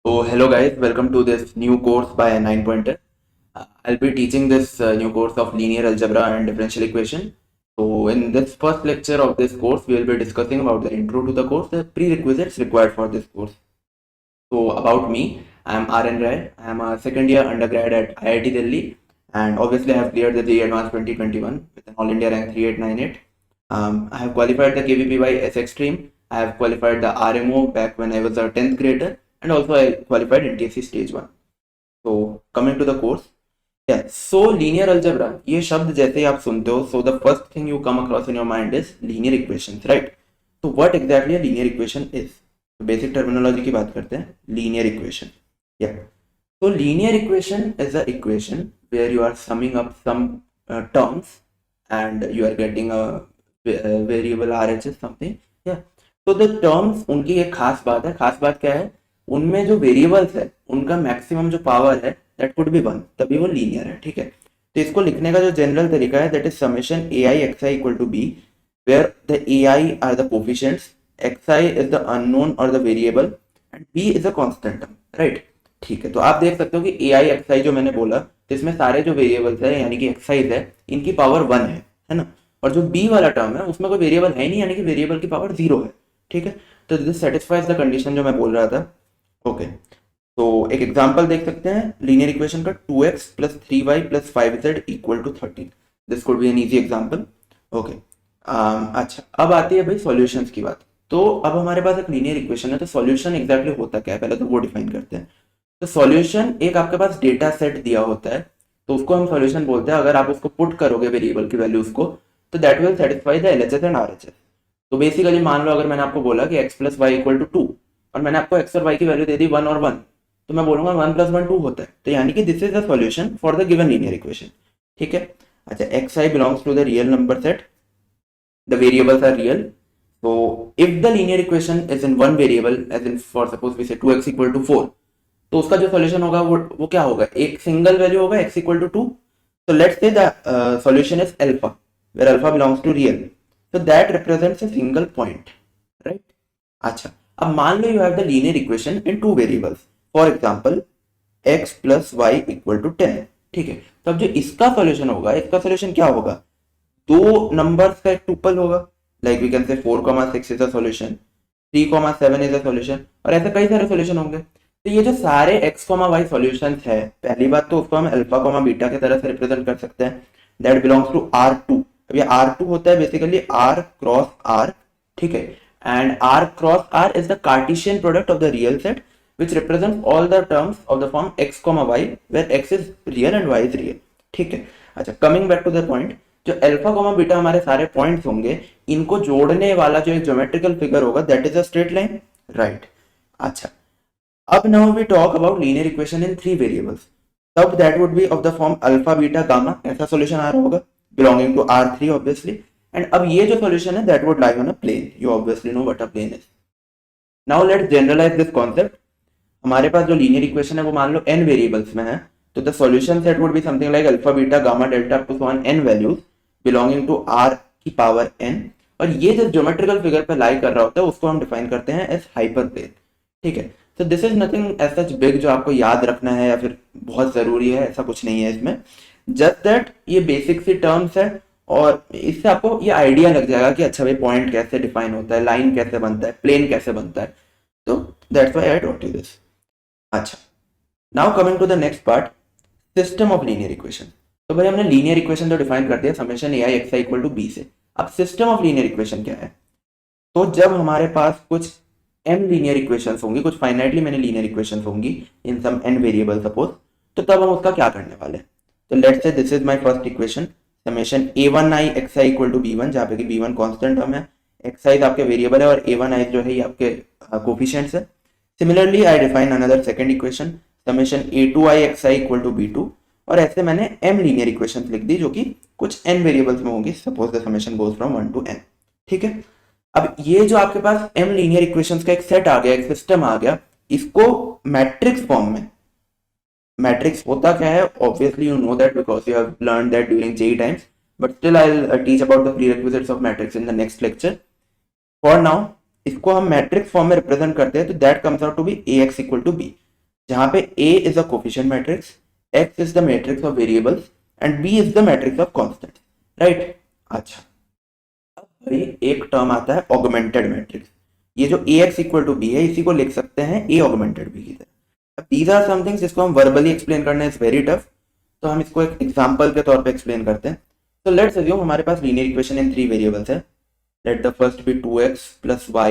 So, hello guys, welcome to this new course by Nine Pointer. I'll be teaching this new course of linear algebra and differential equation. So, in this first lecture of this course, we will be discussing about the intro to the course, the prerequisites required for this course. So, about me, I am RN Rai. I am a second year undergrad at IIT Delhi, and obviously I have cleared the JEE Advanced 2021 with an All India rank 3898. I have qualified the KVPY SX stream. I have qualified the RMO back when I was a 10th grader, and also I qualified NTSC stage 1. So coming to the course, yeah, so linear algebra, ये शब्द जैसे ही आप सुनते हो, so the first thing you come across in your mind is linear equations, right? So what exactly a linear equation is? तो basic terminology की बात करते हैं, linear equation. Yeah. So linear equation is a equation where you are summing up some terms and you are getting a variable RHS something. Yeah. So the terms, उनकी एक खास बात है. खास बात क्या है? उनमें जो वेरिएबल्स है उनका मैक्सिमम जो पावर है दैट कुड बी 1, तभी वो लीनियर है. ठीक है, तो इसको लिखने का जो जनरल तरीका है that is summation a i x i equal to b, where the a i are the coefficients, x i is the unknown और the variable and b is a constant term, right. ठीक है, तो आप देख सकते हो कि ए i x आई जो मैंने बोला, तो इसमें सारे जो वेरिएबल्स है यानी कि एक्साइज है इनकी पावर 1 है ना. और जो बी वाला टर्म है उसमें कोई वेरिएबल है नहीं, यानी कि वेरिएबल की पावर 0 है. ठीक है, तो दिस सेटिस्फाइज द कंडीशन जो मैं बोल रहा था. ओके, तो एक एग्जांपल देख सकते हैं लीनियर इक्वेशन का 2x plus 3y plus 5z equal to 13. This could be an easy example. Okay, अच्छा, अब आती है भाई सॉल्यूशंस की बात. तो अब हमारे पास एक लीनियर इक्वेशन है, तो सॉल्यूशन एग्जैक्टली होता क्या है पहले तो वो डिफाइन करते हैं. तो सॉल्यूशन एक आपके पास डेटा सेट दिया होता है, तो उसको हम सॉल्यूशन बोलते हैं. अगर आप उसको पुट करोगे वेरिएबल की वैल्यूज को, तो that will satisfy the LHS and RHS. तो बेसिकली मान लो अगर मैंने आपको बोला कि x plus y equal to 2 और मैंने आपको x और y की वैल्यू दे दी 1 और 1, तो मैं बोलूंगा 1 प्लस 1 2 होता है. तो यानी कि this is the solution for the given linear equation. ठीक है, अच्छा, x I belongs to the real number set, the variables are real. so if the linear equation is in one variable, as in for suppose we say 2x equal to 4, तो उसका जो solution होगा वो क्या होगा, एक single value होगा x equal to 2. so let's say the solution is alpha, where alpha belongs to real, so that represents a single point, right. अच्छा, अब मान लो you have the linear equation in two variables, for example x plus y equal to 10. ठीक है, तो अब जो इसका सॉल्यूशन होगा, इसका सॉल्यूशन क्या होगा, दो नंबर्स का एक टुपल होगा, like we can say 4,6 is a solution, 3,7 is a solution, और ऐसे कई सारे सॉल्यूशन होंगे. तो ये जो सारे x, y सॉल्यूशन है, पहली बात तो उसको हम अल्फा, बीटा की तरह से रिप्रेजेंट कर सकते हैं, दैट बिलोंग्स टू R2. अब ये R2 होता है बेसिकली R क्रॉस R. ठीक है, and R cross R is the Cartesian product of the real set which represents all the terms of the form x, y, where x is real and y is real. ठीक है, अच्छा, coming back to the point, जो alpha, beta हमारे सारे points होंगे, इनको जोड़ने वाला जो एक ज्योमेट्रिकल फिगर होगा that is a straight line, right. अच्छा, अब now we talk about linear equation in 3 variables, तब that would be of the form alpha, beta, gamma, ऐसा सॉल्यूशन आ रहा होगा belonging to R3 obviously. And अब ये जो solution है that would lie on a plane. You obviously know what a plane is. Now let's generalize this concept. हमारे पास जो linear equation है वो मान लो n variables में है, तो the solution set would be something like alpha, beta, gamma, delta up to so on n values belonging to r की power n. और ये जो geometrical figure पे lie कर रहा होता है उसको हम define करते हैं as hyperplane. ठीक है, so this is nothing as such big जो आपको याद रखना है या फिर बहुत जरूरी है, ऐसा कुछ नहीं है इसमें. Just that ये basic सी terms है और इससे आपको ये आइडिया लग जाएगा कि अच्छा भाई पॉइंट कैसे डिफाइन होता है, लाइन कैसे बनता है, प्लेन कैसे बनता है. तो that's why I taught you this. अच्छा, now coming to the next part, system of linear equation. तो भाई हमने लीनियर इक्वेशन तो डिफाइन कर दिया summation a i x i equal to b से. अब सिस्टम ऑफ लीनियर इक्वेशन क्या है, तो जब हमारे पास कुछ m लीनियर इक्वेशंस होंगी, कुछ फाइनाइटली मैंने लीनियर इक्वेशंस होंगी इन सम n वेरिएबल सपोज, तो तब हम उसका क्या करने वाले हैं. तो let's say this is my first equation summation a1i xi equal to b1, जहाँ पे कि b1 कांस्टेंट टर्म है, xi आपके वेरिएबल है और a1i जो है ये आपके कोफिशिएंट्स है. Similarly I define another second equation summation a2i xi equal to b2, और ऐसे मैंने m लीनियर इक्वेशंस लिख दी जो कि कुछ n वेरिएबल्स में होंगी, suppose the summation goes from 1 to n. ठीक है, अब ये जो आपके पास m लीनियर इक्वेशंस का एक सेट आ गया, एक सिस्टम आ गया, इसको मैट्रिक्स फॉर्म में, मैट्रिक्स होता क्या है obviously you know that because you have learned that during JEE times, but still I'll teach about the prerequisites of matrix in the next lecture. For now इसको हम matrix form में represent करते हैं, तो that comes out to be ax equal to b. जहां पे A is a coefficient matrix, X is the matrix of variables and B is the matrix of constant, right. अच्छा, अब भाई एक टर्म आता है ऑगमेंटेड मैट्रिक्स। ये जो Ax इक्वल टू बी है इसी को लिख सकते हैं A ऑगमेंटेड बी की तरह। अब दीज आर समथिंग जिसको हम वर्बली एक्सप्लेन करना इज वेरी टफ, तो हम इसको एक एग्जांपल के तौर पे एक्सप्लेन करते हैं। तो लेट्स अज्यूम हमारे पास लीनियर इक्वेशन इन 3 वेरिएबल्स है। Let the first be 2x plus y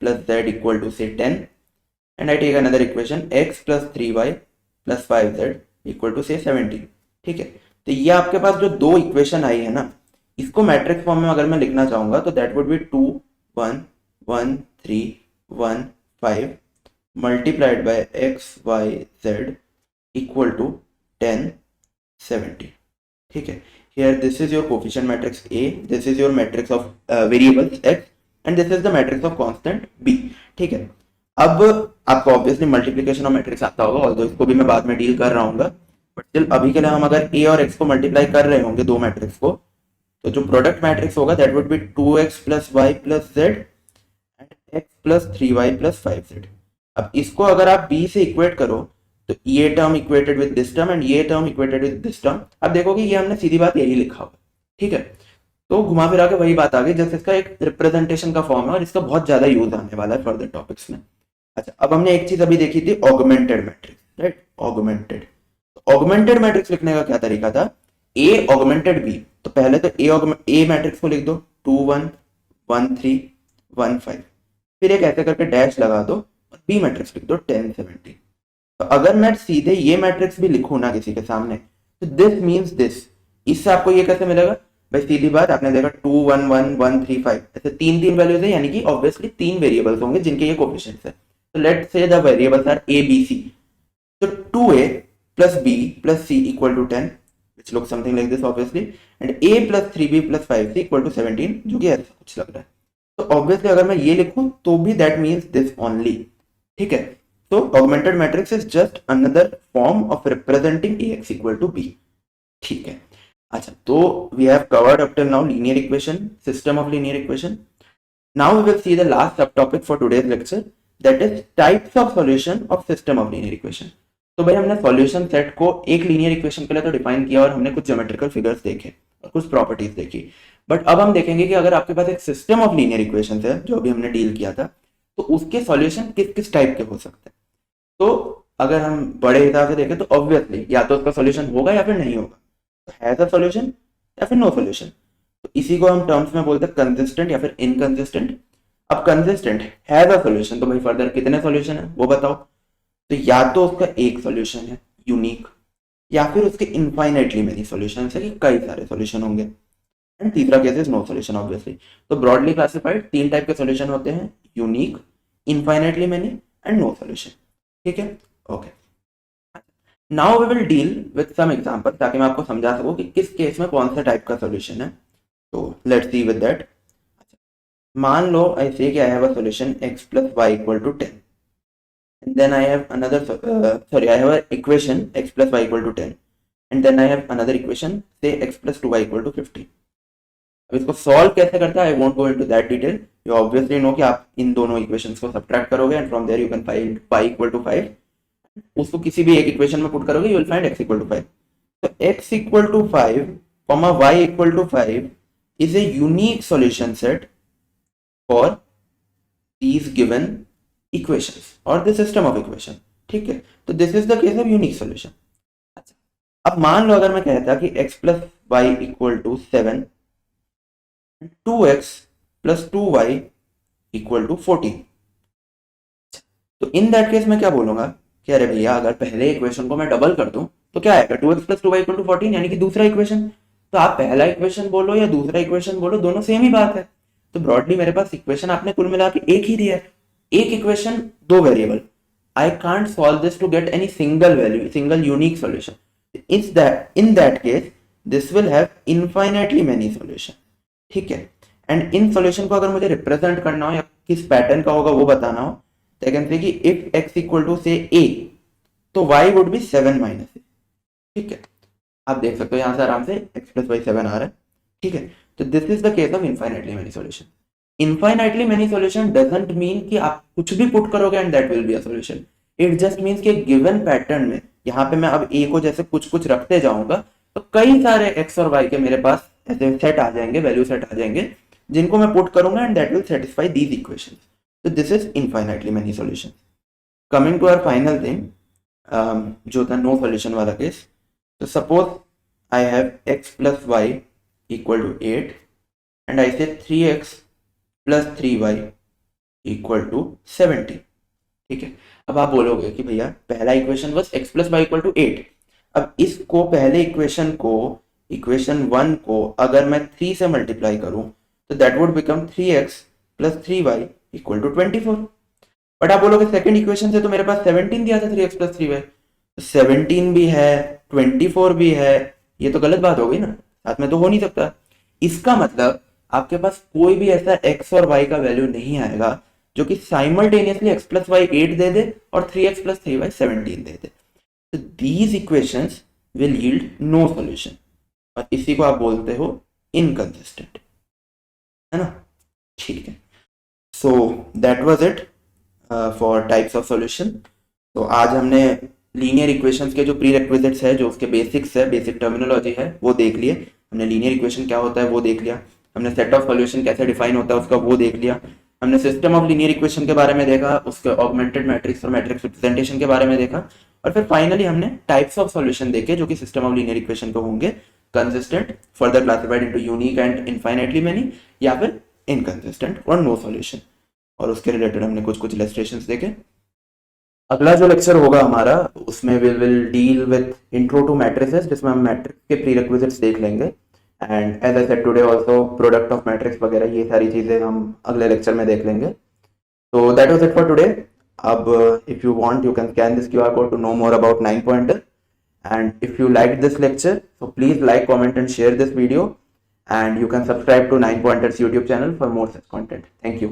plus z equal to say 10, and I take another equation x plus 3y plus 5z equal to say 17। ठीक है, तो ये आपके पास जो दो इक्वेशन आई है ना, इसको मैट्रिक्स फॉर्म में अगर मैं लिखना चाहूंगा तो that would be 2 1 1 3 1 5 multiplied by x y z equal to 10 70। ठीक है, here this is your coefficient matrix A, this is your matrix of variables x and this is the matrix of constant B। ठीक है, अब आपको obviously multiplication of matrix आता होगा, although इसको भी मैं बाद में डील कर रहा हूँ, बट स्टिल अभी के लिए हम अगर A और X को मल्टीप्लाई कर रहे होंगे दो मैट्रिक्स को, तो जो प्रोडक्ट मैट्रिक्स होगा that would B 2x plus y plus z and x plus 3y plus 5z। अब इसको अगर आप B से इक्वेट करो तो ये term equated with this term and ये term equated with this term. अब देखोगे ये हमने सीधी बात यही लिखा हुआ, ठीक है। तो घुमा फिरा के वही बात आ गई, जैसे इसका एक रिप्रेजेंटेशन का फॉर्म है और इसका बहुत ज्यादा यूज आने वाला है फर्दर टॉपिक्स में। अच्छा, अब हमने एक चीज अभी देखी थी augmented matrix, right, augmented. Augmented matrix लिखने का क्या तरीका था, ए ऑगमेंटेड बी, तो पहले तो ए मैट्रिक्स को लिख दो 2 1 1 3 1 5, फिर एक ऐसे करके डैश लगा दो और बी मैट्रिक्स लिख दो 10 70। तो अगर मैं सीधे ये मैट्रिक्स भी लिखूं ना किसी के सामने, तो दिस मींस दिस, इससे आपको ये कैसे मिलेगा भाई, सीधी बात, आपने देखा 2 1 1 1 3 5 ऐसे तीन तीन वैल्यूज है, यानी कि ऑब्वियसली तीन वेरिएबल्स होंगे जिनके ये कोफिशिएंट्स है। तो let's say the variables are a b c, तो 2a plus b plus c equal to 10 which looks something like this obviously, and a plus 3b plus 5c equal to 17, जो कि ऐसा कुछ लग रहा है। तो ऑब्वियसली अगर मैं ये लिखूं तो भी दैट मींस दिस ओनली। ठीक है, तो augmented matrix is just another form of representing ax equal to b। ठीक है, अच्छा, तो we have covered up till now linear equation, system of linear equation. Now we will see the last sub topic for today's lecture, that is types of solution of system of linear equation. तो भाई हमने solution set को एक linear equation के लिए तो define किया और हमने कुछ ज्योमेट्रिकल फिगर्स देखे और कुछ प्रॉपर्टीज देखी, बट अब हम देखेंगे कि अगर आपके पास एक सिस्टम ऑफ लीनियर इक्वेशन है जो अभी हमने डील किया था, तो उसके सॉल्यूशन किस किस टाइप के हो सकते हैं। तो अगर हम बड़े हिसाब से देखें तो ऑब्वियसली या तो उसका सॉल्यूशन होगा या फिर नहीं होगा, तो हैज अ सॉल्यूशन या फिर नो सॉल्यूशन। तो इसी को हम टर्म्स में बोलते हैं कंसिस्टेंट या फिर इनकंसिस्टेंट। अब कंसिस्टेंट हैज अ सॉल्यूशन, तो भाई फर्दर कितने सॉल्यूशन है वो बताओ। तो या तो उसका एक सॉल्यूशन है यूनिक, या फिर उसके इनफाइनाइटली मेनी सॉल्यूशन है कि कई सारे सॉल्यूशन होंगे, एंड तीसरा case is no solution obviously. तो ब्रॉडली क्लासिफाइड तीन टाइप के सॉल्यूशन होते हैं, unique, infinitely many and no solution. ठीक है, okay. Now we will deal with some example ताकि मैं आपको समझा सकूं कि किस केस में कौन सा टाइप का सॉल्यूशन है। तो लेट्स सी विद दैट। मान लो आई से कि I have a solution x plus y equal to 10, and then I have another I have an equation x plus y equal to 10, and then I have another equation say x plus 2y equal to 50। अब इसको solve कैसे करता है, I won't go into that detail, you obviously know कि आप इन दोनों equations को सब्ट्रैक्ट करोगे and from there you can find y equal to 5, उसको किसी भी एक इक्वेशन में पुट करोगे you will find x equal to 5। तो x equal to 5 comma y equal to 5 is a unique solution set for these given equations or the system of equation। ठीक है, तो this is the case of unique solution. अच्छा, अब मान लो अगर मैं कहता कि x plus y equal to 7, 2x plus 2y equal to 14, तो इन दैट केस मैं क्या बोलूंगा कि अरे भैया अगर पहले इक्वेशन को मैं डबल कर दूं तो क्या आएगा 2x plus 2y equal to 14, यानी कि दूसरा इक्वेशन। तो आप पहला इक्वेशन बोलो या दूसरा इक्वेशन बोलो, दोनों सेम ही बात है। तो ब्रॉडली मेरे पास इक्वेशन आपने कुल मिला के एक ही दिया है, एक इक्वेशन दो variable. I can't solve this to get any single value, single unique solution. In that case this will have infinitely many solution. ठीक है, एंड इन सॉल्यूशन को अगर मुझे रिप्रेजेंट करना हो या किस पैटर्न का होगा वो बताना हो, तो आई कैन से कि इफ x इक्वल टू से a, तो y would be 7 minus a। ठीक है, आप देख सकते हो यहां से आराम से x प्लस वाई 7 आ रहा है। ठीक है, तो this is the case of infinitely many solution. Infinitely many solution doesn't mean कि आप कुछ भी पुट करोगे and that will be a solution. It just means कि गिवन पैटर्न में यहाँ पे मैं अब ए को जैसे कुछ कुछ रखते जाऊंगा तो कई सारे एक्स और वाई के मेरे पास ऐसे सेट आ जाएंगे, वैल्यू सेट आ जाएंगे, जिनको मैं पुट करूंगा and that will satisfy these equation. तो this is infinitely many solution. Coming to our final thing, जो था नो सॉल्यूशन वाला केस. तो suppose I have x plus y equal to 8 and I say 3x plus 3y equal to 70. ठीक है, अब आप बोलोगे कि भैया पहला इक्वेशन बस x plus y equal to 8. अब इसको पहले इक्वेशन को, इक्वेशन 1 को अगर मैं 3 से मल्टीप्लाई करूं तो that would become 3x plus 3y equal to 24. But आप बोलोगे सेकंड इक्वेशन से तो मेरे पास 17 दिया था 3x प्लस 3y. 17 भी है, 24 भी है, ये तो गलत बात हो गई ना, साथ में तो हो नहीं सकता. इसका मतलब आपके पास कोई भी ऐसा x और y का वैल्यू नहीं आएगा जो कि साइमल्टेनियसली x प्लस वाई 8 दे दे और 3x प्लस 3y 17 दे दे. तो these equations will yield no solution, और इसी को आप बोलते हो इनकंसिस्टेंट, है ना. ठीक है, so that was it for types of solution. तो आज हमने लीनियर इक्वेशंस के जो प्री रिक्विजिट्स है, जो उसके बेसिक्स है, बेसिक टर्मिनोलॉजी है, वो देख लिए. हमने लीनियर इक्वेशन क्या होता है वो देख लिया. हमने सेट ऑफ सॉल्यूशन कैसे डिफाइन होता है उसका वो देख लिया. हमने सिस्टम ऑफ लीनियर इक्वेशन के बारे में देखा, उसके ऑगमेंटेड मैट्रिक्स और मैट्रिक्स रिप्रेजेंटेशन के बारे में देखा, और फिर फाइनली हमने टाइप्स ऑफ सॉल्यूशन देखे जो कि सिस्टम ऑफ लीनियर इक्वेशन को होंगे. Consistent, further classified into unique and infinitely many, या फिर इनकंसिस्टेंट और नो सॉल्यूशन. और उसके रिलेटेड हमने कुछ कुछ इलस्ट्रेशंस देखे. अगला जो लेक्चर होगा हमारा उसमें we will deal with intro to matrices, जिसमें हम मैट्रिक्स के प्री रिक्विजिट्स देख लेंगे. And as I said today also product of matrix वगैरह, ये सारी चीजें हम अगले लेक्चर में देख लेंगे. तो that was it for today. अब if you want you can scan this QR code to know more about 9 pointer. And if you liked this lecture, so please like, comment and share this video, and you can subscribe to 9 Pointers YouTube channel for more such content. Thank you.